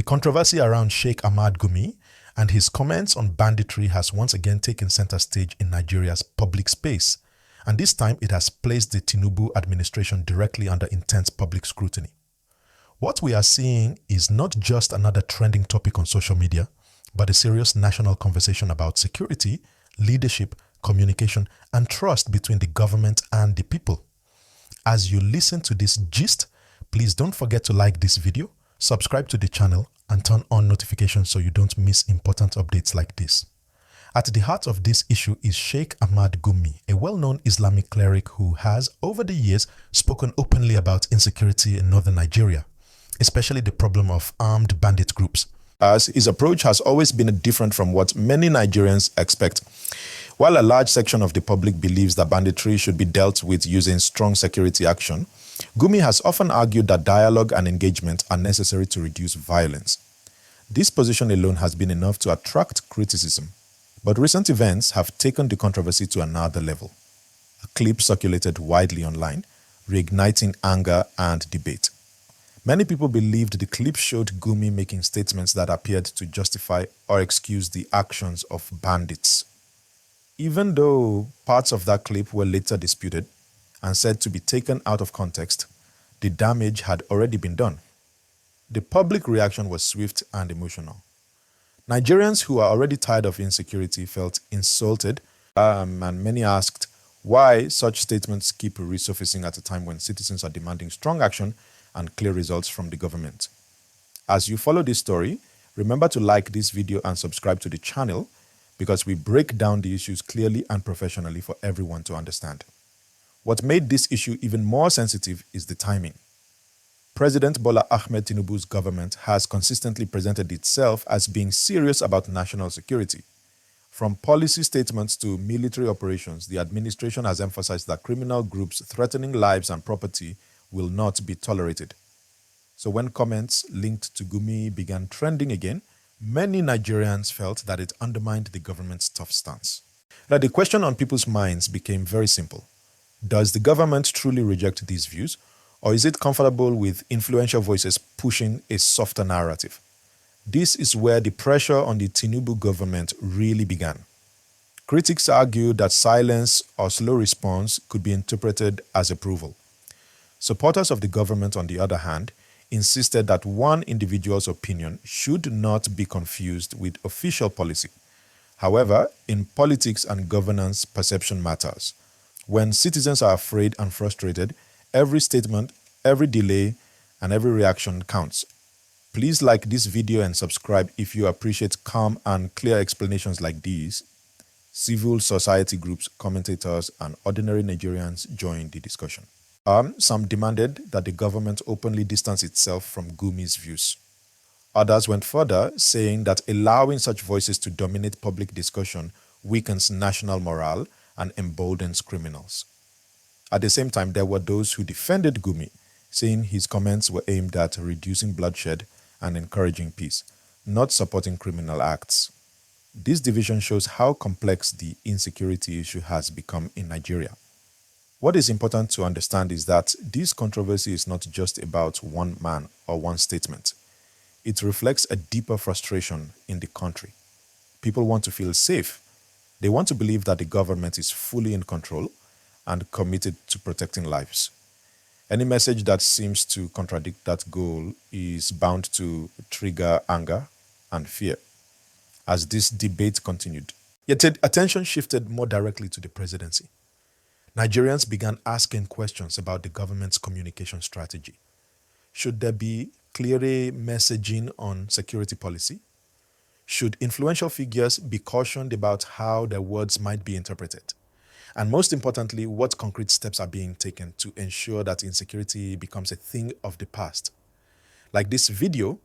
controversy around Sheikh Ahmad Gumi and his comments on banditry has once again taken center stage in Nigeria's public space, and this time it has placed the Tinubu administration directly under intense public scrutiny. What we are seeing is not just another trending topic on social media, but a serious national conversation about security, leadership, communication, and trust between the government and the people. As you listen to this gist, please don't forget to like this video, subscribe to the channel, and turn on notifications so you don't miss important updates like this. At the heart of this issue is Sheikh Ahmad Gumi, a well-known Islamic cleric who has, over the years, spoken openly about insecurity in northern Nigeria, especially the problem of armed bandit groups. As his approach has always been different from what many Nigerians expect. While a large section of the public believes that banditry should be dealt with using strong security action, Gumi has often argued that dialogue and engagement are necessary to reduce violence. This position alone has been enough to attract criticism, but recent events have taken the controversy to another level. A clip circulated widely online, reigniting anger and debate. Many people believed the clip showed Gumi making statements that appeared to justify or excuse the actions of bandits. Even though parts of that clip were later disputed and said to be taken out of context, the damage had already been done. The public reaction was swift and emotional. Nigerians who are already tired of insecurity felt insulted, and many asked why such statements keep resurfacing at a time when citizens are demanding strong action and clear results from the government. As you follow this story, remember to like this video and subscribe to the channel because we break down the issues clearly and professionally for everyone to understand. What made this issue even more sensitive is the timing. President Bola Ahmed Tinubu's government has consistently presented itself as being serious about national security. From policy statements to military operations, the administration has emphasized that criminal groups threatening lives and property will not be tolerated. So when comments linked to Gumi began trending again, many Nigerians felt that it undermined the government's tough stance. Now the question on people's minds became very simple. Does the government truly reject these views, or is it comfortable with influential voices pushing a softer narrative? This is where the pressure on the Tinubu government really began. Critics argued that silence or slow response could be interpreted as approval. Supporters of the government, on the other hand, insisted that one individual's opinion should not be confused with official policy. However, in politics and governance, perception matters. When citizens are afraid and frustrated, every statement, every delay, and every reaction counts. Please like this video and subscribe if you appreciate calm and clear explanations like these. Civil society groups, commentators, and ordinary Nigerians joined the discussion. Some demanded that the government openly distance itself from Gumi's views. Others went further, saying that allowing such voices to dominate public discussion weakens national morale and emboldens criminals. At the same time, there were those who defended Gumi, saying his comments were aimed at reducing bloodshed and encouraging peace, not supporting criminal acts. This division shows how complex the insecurity issue has become in Nigeria. What is important to understand is that this controversy is not just about one man or one statement. It reflects a deeper frustration in the country. People want to feel safe. They want to believe that the government is fully in control and committed to protecting lives. Any message that seems to contradict that goal is bound to trigger anger and fear. As this debate continued, yet attention shifted more directly to the presidency. Nigerians began asking questions about the government's communication strategy. Should there be clearer messaging on security policy? Should influential figures be cautioned about how their words might be interpreted? And most importantly, what concrete steps are being taken to ensure that insecurity becomes a thing of the past? Like this video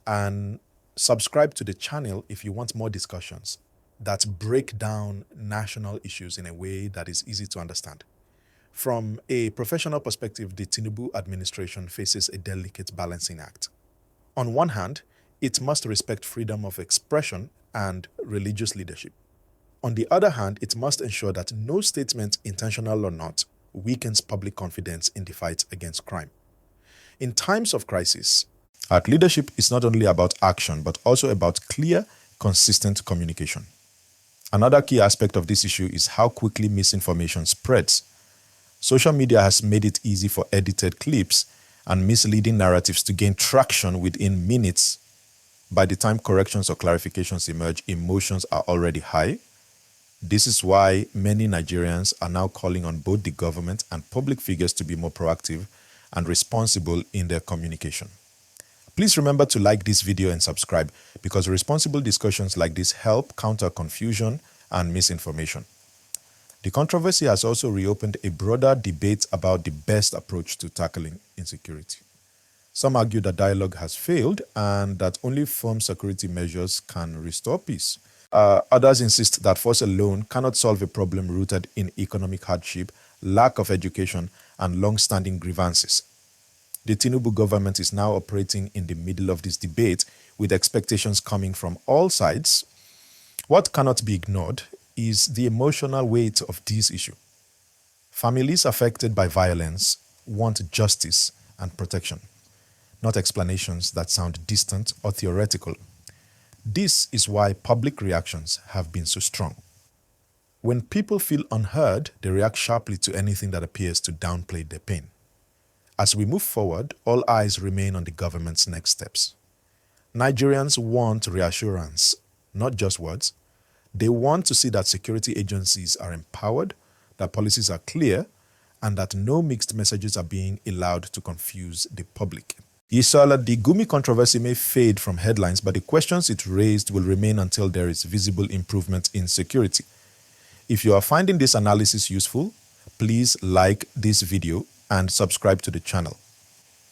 and subscribe to the channel if you want more discussions that break down national issues in a way that is easy to understand. From a professional perspective, the Tinubu administration faces a delicate balancing act. On one hand, it must respect freedom of expression and religious leadership. On the other hand, it must ensure that no statement, intentional or not, weakens public confidence in the fight against crime. In times of crisis, Leadership is not only about action, but also about clear, consistent communication. Another key aspect of this issue is how quickly misinformation spreads. Social media has made it easy for edited clips and misleading narratives to gain traction within minutes. By the time corrections or clarifications emerge, emotions are already high. This is why many Nigerians are now calling on both the government and public figures to be more proactive and responsible in their communication. Please remember to like this video and subscribe, because responsible discussions like this help counter confusion and misinformation. The controversy has also reopened a broader debate about the best approach to tackling insecurity. Some argue that dialogue has failed and that only firm security measures can restore peace. Others insist that force alone cannot solve a problem rooted in economic hardship, lack of education, and long-standing grievances. The Tinubu government is now operating in the middle of this debate, with expectations coming from all sides. What cannot be ignored is the emotional weight of this issue. Families affected by violence want justice and protection, not explanations that sound distant or theoretical. This is why public reactions have been so strong. When people feel unheard, they react sharply to anything that appears to downplay their pain. As we move forward, all eyes remain on the government's next steps. Nigerians want reassurance, not just words. They want to see that security agencies are empowered, that policies are clear, and that no mixed messages are being allowed to confuse the public. Isola, the Gumi controversy may fade from headlines, but the questions it raised will remain until there is visible improvement in security. If you are finding this analysis useful, please like this video and subscribe to the channel.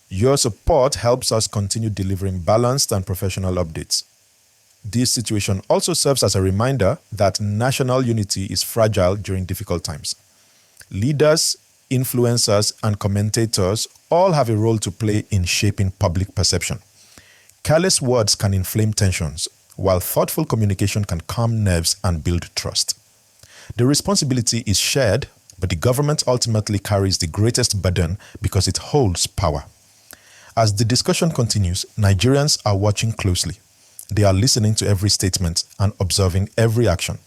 Your support helps us continue delivering balanced and professional updates. This situation also serves as a reminder that national unity is fragile during difficult times. Leaders, influencers, and commentators all have a role to play in shaping public perception. Careless words can inflame tensions, while thoughtful communication can calm nerves and build trust. The responsibility is shared, but the government ultimately carries the greatest burden because it holds power. As the discussion continues, Nigerians are watching closely. They are listening to every statement and observing every action.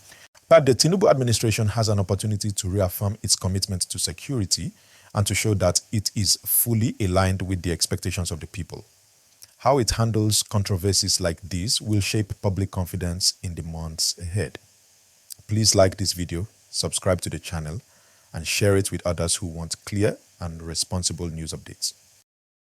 But the Tinubu administration has an opportunity to reaffirm its commitment to security and to show that it is fully aligned with the expectations of the people. How it handles controversies like these will shape public confidence in the months ahead. Please like this video, subscribe to the channel, and share it with others who want clear and responsible news updates.